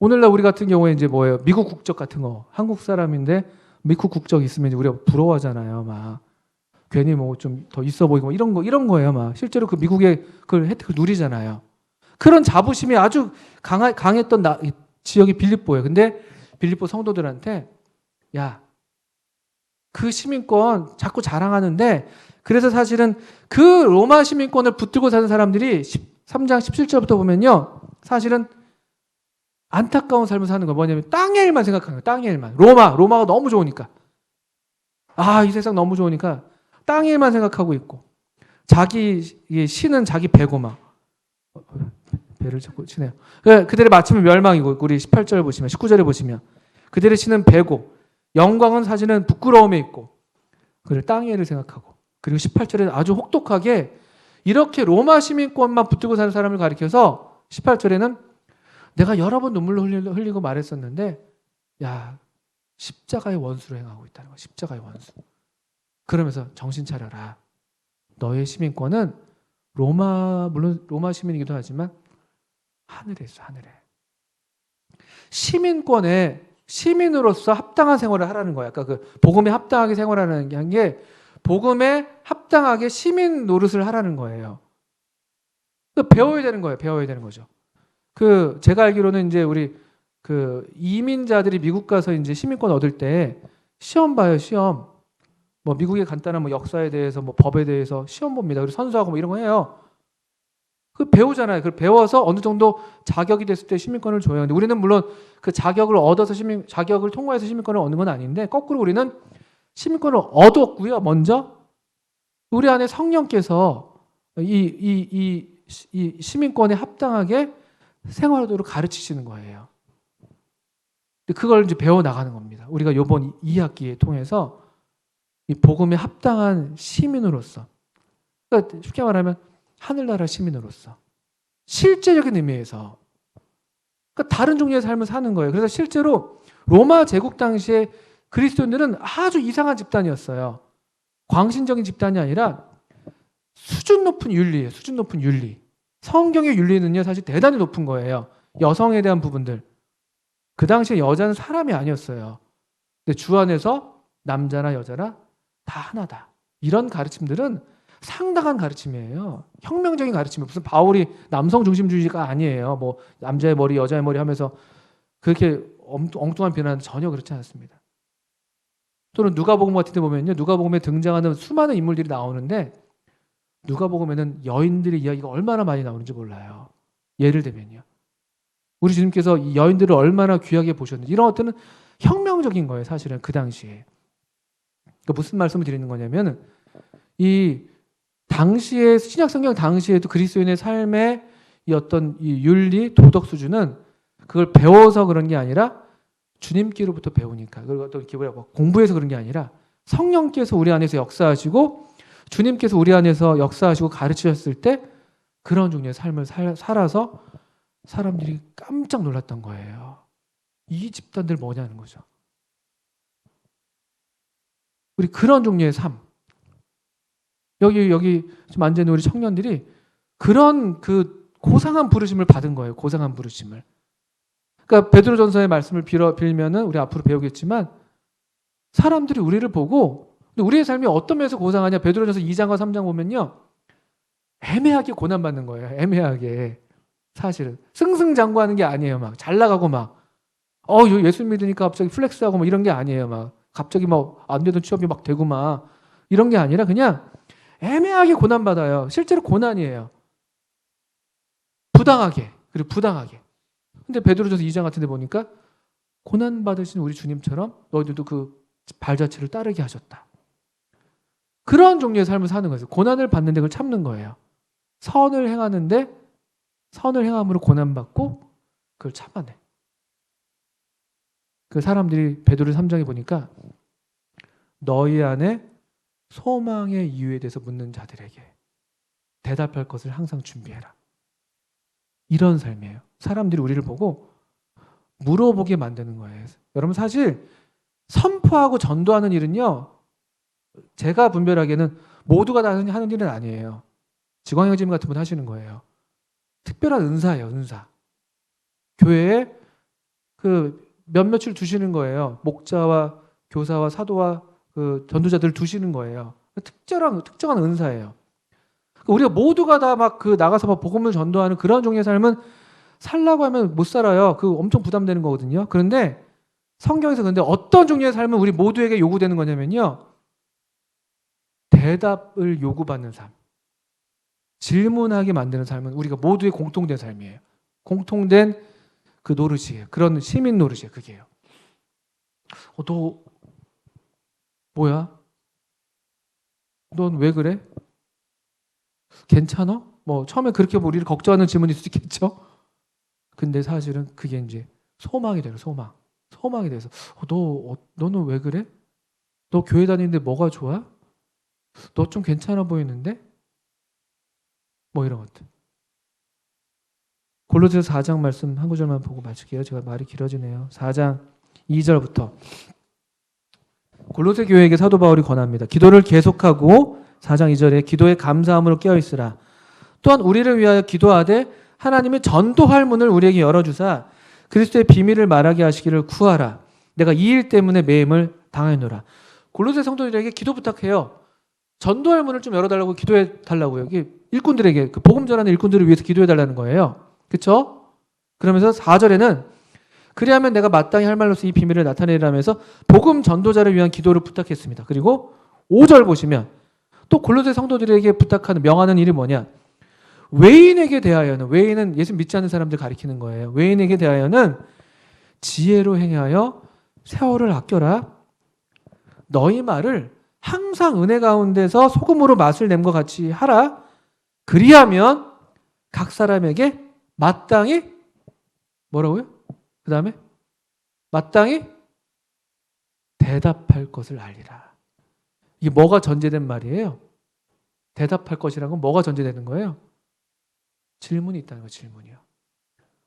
오늘날 우리 같은 경우에 이제 뭐예요? 미국 국적 같은 거. 한국 사람인데 미국 국적 있으면 이제 우리가 부러워하잖아요. 막 괜히 뭐 좀 더 있어 보이고 이런 거예요. 막 실제로 그 미국의 그 혜택을 누리잖아요. 그런 자부심이 아주 강했던 지역이 빌립보예요. 근데 빌립보 성도들한테 야, 그 시민권 자꾸 자랑하는데 그래서 사실은 그 로마 시민권을 붙들고 사는 사람들이 3장 17절부터 보면요. 사실은 안타까운 삶을 사는 거 뭐냐면 땅의 일만 생각하는 거예요. 땅의 일만. 로마가 너무 좋으니까. 이 세상 너무 좋으니까 땅의 일만 생각하고 있고 자기 신은 자기 배고 막 배를 자꾸 치네요. 그들의 마침은 멸망이고 우리 18절 보시면 19절에 보시면 그들의 신은 배고 영광은 사실은 부끄러움에 있고 그를 땅의 일을 생각하고 그리고 18절에 아주 혹독하게 이렇게 로마 시민권만 붙들고 사는 사람을 가리켜서 18절에는 내가 여러 번 눈물을 흘리고 말했었는데 야 십자가의 원수로 행하고 있다는 거야. 십자가의 원수. 그러면서 정신 차려라. 너의 시민권은 물론 로마 시민이기도 하지만 하늘에 있어. 하늘에. 시민권에 시민으로서 합당한 생활을 하라는 거야. 아까 그 복음에 합당하게 생활하는 게 복음에 합당하게 시민 노릇을 하라는 거예요. 배워야 되는 거예요. 배워야 되는 거죠. 제가 알기로는 이제 우리 이민자들이 미국 가서 이제 시민권 얻을 때 시험 봐요. 시험. 뭐 미국의 간단한 뭐 역사에 대해서 뭐 법에 대해서 시험 봅니다. 그리고 선서하고 뭐 이런 거 해요. 배우잖아요. 그걸 배워서 어느 정도 자격이 됐을 때 시민권을 줘요. 근데 우리는 물론 그 자격을 얻어서 자격을 통과해서 시민권을 얻는 건 아닌데 거꾸로 우리는 시민권을 얻었고요. 먼저 우리 안에 성령께서 이 시민권에 합당하게 생활하도록 가르치시는 거예요. 그걸 이제 배워 나가는 겁니다. 우리가 이번 2학기에 통해서 이 복음에 합당한 시민으로서, 그러니까 쉽게 말하면 하늘나라 시민으로서 실제적인 의미에서 그러니까 다른 종류의 삶을 사는 거예요. 그래서 실제로 로마 제국 당시에 그리스도인들은 아주 이상한 집단이었어요. 광신적인 집단이 아니라 수준 높은 윤리예요. 수준 높은 윤리. 성경의 윤리는요 사실 대단히 높은 거예요. 여성에 대한 부분들. 그 당시에 여자는 사람이 아니었어요. 근데 주 안에서 남자나 여자나 다 하나다. 이런 가르침들은 상당한 가르침이에요. 혁명적인 가르침이에요. 무슨 바울이 남성 중심주의가 아니에요. 뭐 남자의 머리, 여자의 머리 하면서 그렇게 엉뚱한 비난은 전혀 그렇지 않습니다. 또는 누가복음 같은 데 보면요. 누가복음에 등장하는 수많은 인물들이 나오는데 누가복음에는 여인들의 이야기가 얼마나 많이 나오는지 몰라요. 예를 들면요. 우리 주님께서 이 여인들을 얼마나 귀하게 보셨는지 이런 것들은 혁명적인 거예요. 사실은 그 당시에. 그러니까 무슨 말씀을 드리는 거냐면 이 당시에 신약 성경 당시에도 그리스도인의 삶의 이 어떤 이 윤리 도덕 수준은 그걸 배워서 그런 게 아니라 주님께로부터 배우니까 그걸 어떤 공부해서 그런 게 아니라 성령께서 우리 안에서 역사하시고 주님께서 우리 안에서 역사하시고 가르치셨을 때 그런 종류의 삶을 살아서 사람들이 깜짝 놀랐던 거예요. 이 집단들 뭐냐는 거죠. 우리 그런 종류의 삶. 여기 좀 앉아있는 우리 청년들이 그런 그 고상한 부르심을 받은 거예요. 고상한 부르심을. 그러니까 베드로전서의 말씀을 빌면은 우리 앞으로 배우겠지만 사람들이 우리를 보고 우리의 삶이 어떤 면에서 고상하냐. 베드로전서 2장과 3장 보면요. 애매하게 고난받는 거예요. 애매하게. 사실은. 승승장구하는 게 아니에요. 막 잘 나가고 막 예수 믿으니까 갑자기 플렉스하고 막 이런 게 아니에요. 막 갑자기 막 안 되던 취업이 막 되고 막 이런 게 아니라 그냥 애매하게 고난받아요. 실제로 고난이에요. 부당하게. 그리고 부당하게. 근데 베드로전서 2장 같은 데 보니까 고난받으신 우리 주님처럼 너희들도 그 발자취를 따르게 하셨다. 그런 종류의 삶을 사는 거예요. 고난을 받는데 그걸 참는 거예요. 선을 행하는데 선을 행함으로 고난받고 그걸 참아내. 그 사람들이 베드로 3장에 보니까 너희 안에 소망의 이유에 대해서 묻는 자들에게 대답할 것을 항상 준비해라. 이런 삶이에요. 사람들이 우리를 보고 물어보게 만드는 거예요. 여러분 사실 선포하고 전도하는 일은요. 제가 분별하기에는 모두가 다 하는 일은 아니에요. 지광영님 같은 분 하시는 거예요. 특별한 은사예요, 은사. 교회에 그 몇몇을 두시는 거예요. 목자와 교사와 사도와 그 전도자들 두시는 거예요. 특정한 은사예요. 우리가 모두가 다 막 그 나가서 막 복음을 전도하는 그런 종류의 삶은 살라고 하면 못 살아요. 그 엄청 부담되는 거거든요. 그런데 성경에서 근데 어떤 종류의 삶은 우리 모두에게 요구되는 거냐면요. 대답을 요구받는 삶. 질문하게 만드는 삶은 우리가 모두의 공통된 삶이에요. 공통된 그 노릇이에요. 그런 시민 노릇이에요. 그게요. 너 뭐야? 넌 왜 그래? 괜찮아? 뭐 처음에 그렇게 우리를 걱정하는 질문일 수도 있겠죠. 근데 사실은 그게 이제 소망이 돼요. 소망이 돼서 너는 왜 그래? 너 교회 다니는데 뭐가 좋아? 너 좀 괜찮아 보이는데? 뭐 이런 것들. 골로새서 4장 말씀 한 구절만 보고 마칠게요. 제가 말이 길어지네요. 4장 2절부터 골로새 교회에게 사도 바울이 권합니다. 기도를 계속하고 4장 2절에 기도에 감사함으로 깨어있으라. 또한 우리를 위하여 기도하되 하나님의 전도할 문을 우리에게 열어주사 그리스도의 비밀을 말하게 하시기를 구하라. 내가 이 일 때문에 매임을 당하노라. 골로새 성도들에게 기도 부탁해요. 전도할 문을 좀 열어달라고 기도해 달라고요. 이게 일꾼들에게 그 복음 전하는 일꾼들을 위해서 기도해 달라는 거예요. 그렇죠? 그러면서 4절에는 그리하면 내가 마땅히 할 말로서 이 비밀을 나타내리라면서 복음 전도자를 위한 기도를 부탁했습니다. 그리고 5절 보시면 또 골로새 성도들에게 부탁하는 명하는 일이 뭐냐? 외인에게 대하여는, 외인은 예수 믿지 않는 사람들 가리키는 거예요. 외인에게 대하여는 지혜로 행하여 세월을 아껴라. 너희 말을 항상 은혜 가운데서 소금으로 맛을 냄 것 같이 하라. 그리하면 각 사람에게 마땅히 뭐라고요? 그 다음에 마땅히 대답할 것을 알리라. 이게 뭐가 전제된 말이에요? 대답할 것이라는 건 뭐가 전제되는 거예요? 질문이 있다는 거예요. 질문이요.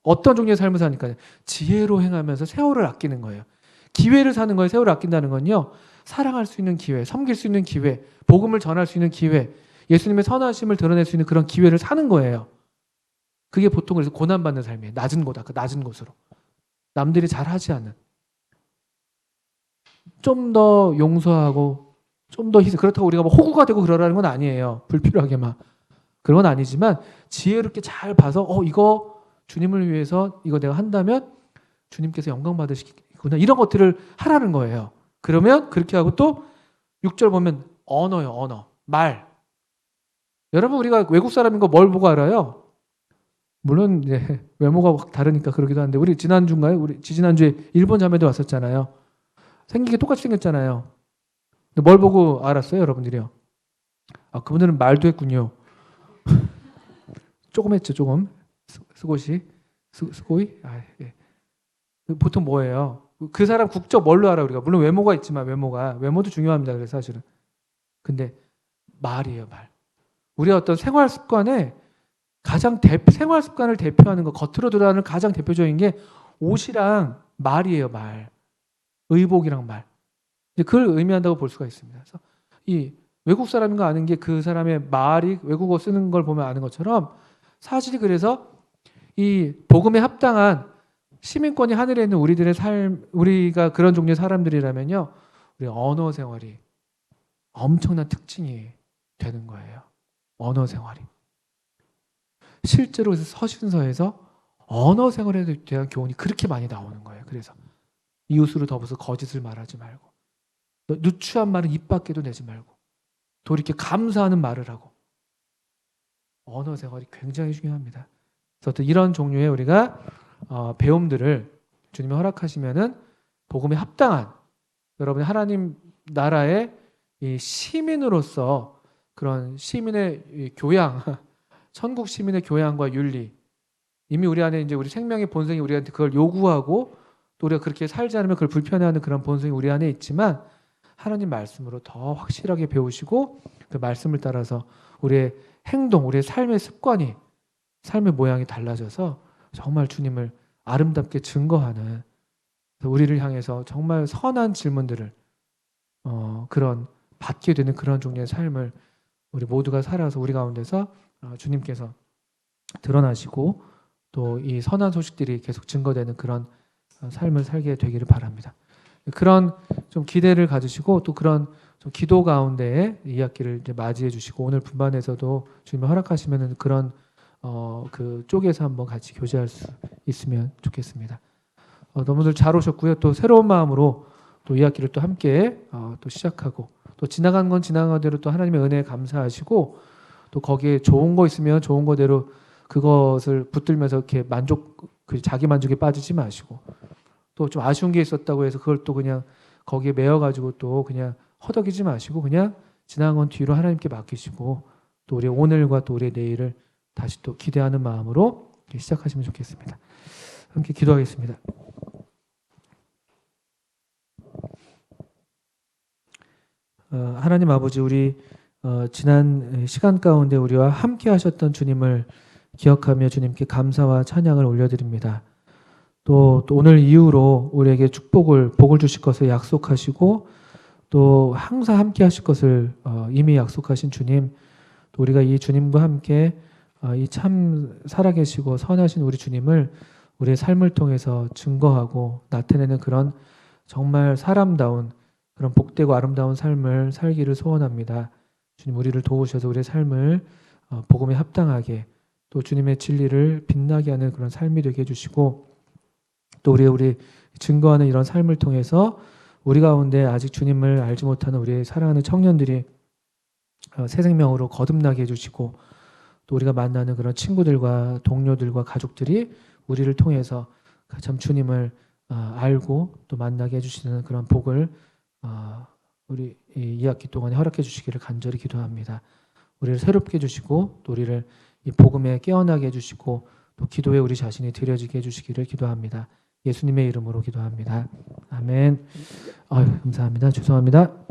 어떤 종류의 삶을 사니까요? 지혜로 행하면서 세월을 아끼는 거예요. 기회를 사는 거예요. 세월을 아낀다는 건요. 사랑할 수 있는 기회, 섬길 수 있는 기회, 복음을 전할 수 있는 기회, 예수님의 선하심을 드러낼 수 있는 그런 기회를 사는 거예요. 그게 보통 그래서 고난받는 삶이에요. 낮은 곳, 아까 낮은 곳으로. 남들이 잘하지 않는. 좀 더 용서하고 좀 더 희생. 그렇다고 우리가 뭐 호구가 되고 그러라는 건 아니에요. 불필요하게 막. 그런 건 아니지만 지혜롭게 잘 봐서 이거 주님을 위해서 이거 내가 한다면 주님께서 영광 받으시구나. 이런 것들을 하라는 거예요. 그러면 그렇게 하고 또 6절 보면 언어요. 언어. 말. 여러분 우리가 외국 사람인 거 뭘 보고 알아요? 물론 이제 외모가 확 다르니까 그러기도 한데 우리 지난주인가요? 우리 지난주에 일본 자매도 왔었잖아요. 생긴 게 똑같이 생겼잖아요. 근데 뭘 보고 알았어요, 여러분들이요? 아, 그분들은 말도 했군요. 조금 했죠, 조금. 스고시, 스고이. 아, 예. 보통 뭐예요? 그 사람 국적 뭘로 알아 우리가? 물론 외모가 있지만 외모도 중요합니다. 그래서 사실은. 근데 말이에요, 말. 우리의 어떤 생활 습관에 생활 습관을 대표하는 거, 겉으로 드러나는 가장 대표적인 게 옷이랑 말이에요, 말. 의복이랑 말. 그걸 의미한다고 볼 수가 있습니다. 그래서 이 외국 사람인 거 아는 게 그 사람의 말이 외국어 쓰는 걸 보면 아는 것처럼 사실이 그래서 이 복음에 합당한 시민권이 하늘에 있는 우리들의 삶, 우리가 그런 종류의 사람들이라면요, 우리 언어 생활이 엄청난 특징이 되는 거예요. 언어 생활이. 실제로 서신서에서 언어 생활에 대한 교훈이 그렇게 많이 나오는 거예요. 그래서 이웃으로 더불어서 거짓을 말하지 말고, 누추한 말은 입 밖에도 내지 말고, 돌이켜 감사하는 말을 하고. 언어 생활이 굉장히 중요합니다. 그래서 또 이런 종류의 우리가 배움들을 주님이 허락하시면은 복음에 합당한 여러분의 하나님 나라의 이 시민으로서 그런 시민의 이 교양, 천국 시민의 교양과 윤리, 이미 우리 안에 이제 우리 생명의 본성이 우리한테 그걸 요구하고 또 우리가 그렇게 살지 않으면 그걸 불편해하는 그런 본성이 우리 안에 있지만 하나님 말씀으로 더 확실하게 배우시고 그 말씀을 따라서 우리의 행동, 우리의 삶의 습관이, 삶의 모양이 달라져서 정말 주님을 아름답게 증거하는, 우리를 향해서 정말 선한 질문들을 그런 받게 되는 그런 종류의 삶을 우리 모두가 살아서 우리 가운데서 주님께서 드러나시고 또 이 선한 소식들이 계속 증거되는 그런 삶을 살게 되기를 바랍니다. 그런 좀 기대를 가지시고 또 그런 좀 기도 가운데에 이 학기를 이제 맞이해 주시고 오늘 분반에서도 주님이 허락하시면은 그런 그 쪽에서 한번 같이 교제할 수 있으면 좋겠습니다. 너무들 잘 오셨고요. 또 새로운 마음으로 또 이 학기를 또 함께 또 시작하고 또 지나간 건 지나간 대로 또 하나님의 은혜에 감사하시고 또 거기에 좋은 거 있으면 좋은 거대로 그것을 붙들면서 이렇게 그 자기 만족에 빠지지 마시고 또 좀 아쉬운 게 있었다고 해서 그걸 또 그냥 거기에 매여가지고 또 그냥 허덕이지 마시고 그냥 지나간 건 뒤로 하나님께 맡기시고 또 우리 오늘과 또 우리 내일을 다시 또 기대하는 마음으로 시작하시면 좋겠습니다. 함께 기도하겠습니다. 하나님 아버지, 우리 지난 시간 가운데 우리와 함께 하셨던 주님을 기억하며 주님께 감사와 찬양을 올려드립니다. 또 오늘 이후로 우리에게 복을 주실 것을 약속하시고 또 항상 함께 하실 것을 이미 약속하신 주님, 또 우리가 이 주님과 함께 이 참 살아계시고 선하신 우리 주님을 우리의 삶을 통해서 증거하고 나타내는 그런 정말 사람다운 그런 복되고 아름다운 삶을 살기를 소원합니다. 주님, 우리를 도우셔서 우리의 삶을 복음에 합당하게 또 주님의 진리를 빛나게 하는 그런 삶이 되게 해주시고 또 우리 증거하는 이런 삶을 통해서 우리 가운데 아직 주님을 알지 못하는 우리의 사랑하는 청년들이 새 생명으로 거듭나게 해주시고 또 우리가 만나는 그런 친구들과 동료들과 가족들이 우리를 통해서 참 주님을 알고 또 만나게 해주시는 그런 복을 우리 이 학기 동안에 허락해 주시기를 간절히 기도합니다. 우리를 새롭게 해주시고 또 우리를 이 복음에 깨어나게 해주시고 또 기도에 우리 자신이 드려지게 해주시기를 기도합니다. 예수님의 이름으로 기도합니다. 아멘. 감사합니다. 죄송합니다.